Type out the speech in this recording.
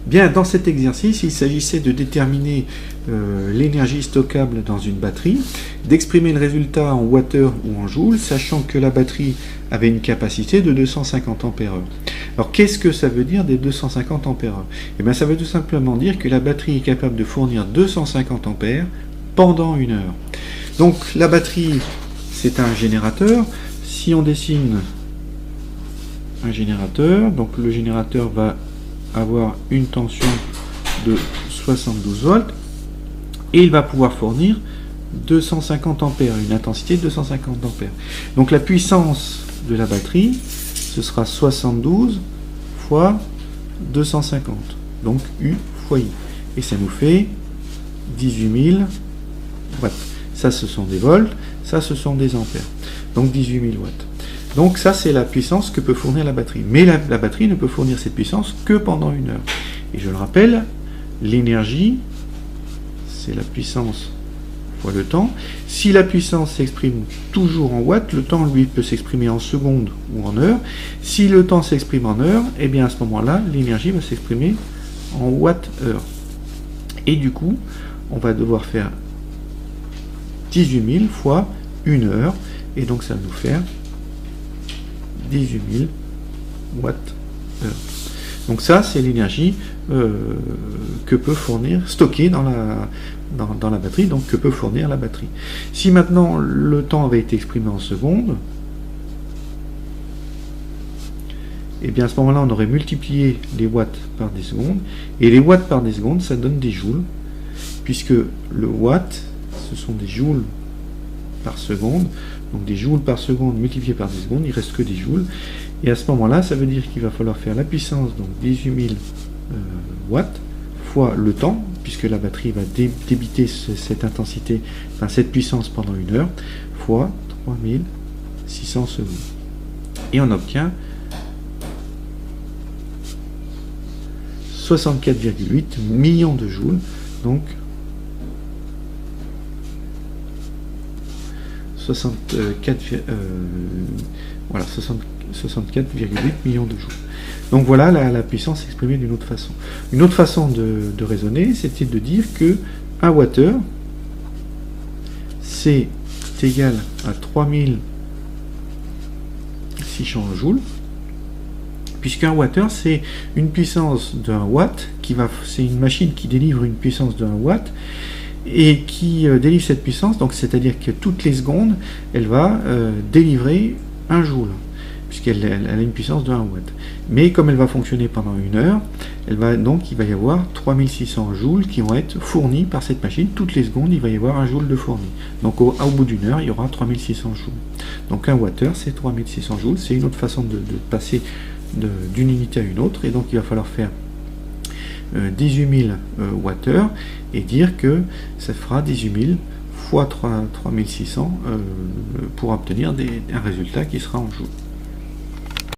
Bien, dans cet exercice, il s'agissait de déterminer l'énergie stockable dans une batterie, d'exprimer le résultat en wattheure ou en joules, sachant que la batterie avait une capacité de 250 ampères. Alors, qu'est-ce que ça veut dire des 250 ampères? Eh bien, ça veut tout simplement dire que la batterie est capable de fournir 250 ampères pendant une heure. Donc, la batterie, c'est un générateur. Si on dessine un générateur, donc le générateur va avoir une tension de 72 volts et il va pouvoir fournir 250 ampères, une intensité de 250 ampères. Donc la puissance de la batterie, ce sera 72 fois 250, donc U fois I. Et ça nous fait 18 000 watts. Ça, ce sont des volts, ça, ce sont des ampères. Donc 18 000 watts. Donc ça, c'est la puissance que peut fournir la batterie. Mais la batterie ne peut fournir cette puissance que pendant une heure. Et je le rappelle, l'énergie, c'est la puissance fois le temps. Si la puissance s'exprime toujours en watts, le temps, lui, peut s'exprimer en secondes ou en heures. Si le temps s'exprime en heures, eh bien à ce moment-là, l'énergie va s'exprimer en watts-heure. Et du coup, on va devoir faire 18 000 fois une heure. Et donc ça va nous faire 18 000 watts-heure. Donc ça, c'est l'énergie que peut fournir, stockée dans la batterie, donc que peut fournir la batterie. Si maintenant le temps avait été exprimé en secondes, et bien à ce moment-là, on aurait multiplié les watts par des secondes, et les watts par des secondes, ça donne des joules, puisque le watt, ce sont des joules par seconde, donc des joules par seconde multipliés par des secondes, il ne reste que des joules, et à ce moment-là, ça veut dire qu'il va falloir faire la puissance, donc 18 000 watts, fois le temps, puisque la batterie va débiter cette intensité, enfin cette puissance pendant une heure, fois 3600 secondes. Et on obtient 64,8 millions de joules, donc 64,8 millions de joules. Donc voilà la puissance exprimée d'une autre façon. Une autre façon de raisonner, c'était de dire que 1 wattheure, c'est égal à 3600 joules, puisqu'un wattheure, c'est une puissance de 1 watt, c'est une machine qui délivre une puissance de 1 watt, et qui délivre cette puissance, donc c'est-à-dire que toutes les secondes, elle va délivrer 1 joule, puisqu'elle a une puissance de 1 watt. Mais comme elle va fonctionner pendant une heure, il va y avoir 3600 joules qui vont être fournis par cette machine. Toutes les secondes, il va y avoir 1 joule de fourni. Donc au bout d'une heure, il y aura 3600 joules. Donc 1 wattheure, c'est 3600 joules. C'est une autre façon de passer d'une unité à une autre. Et donc il va falloir faire 18 000 wattheures et dire que ça fera 18 000 fois 3600 pour obtenir un résultat qui sera en joules.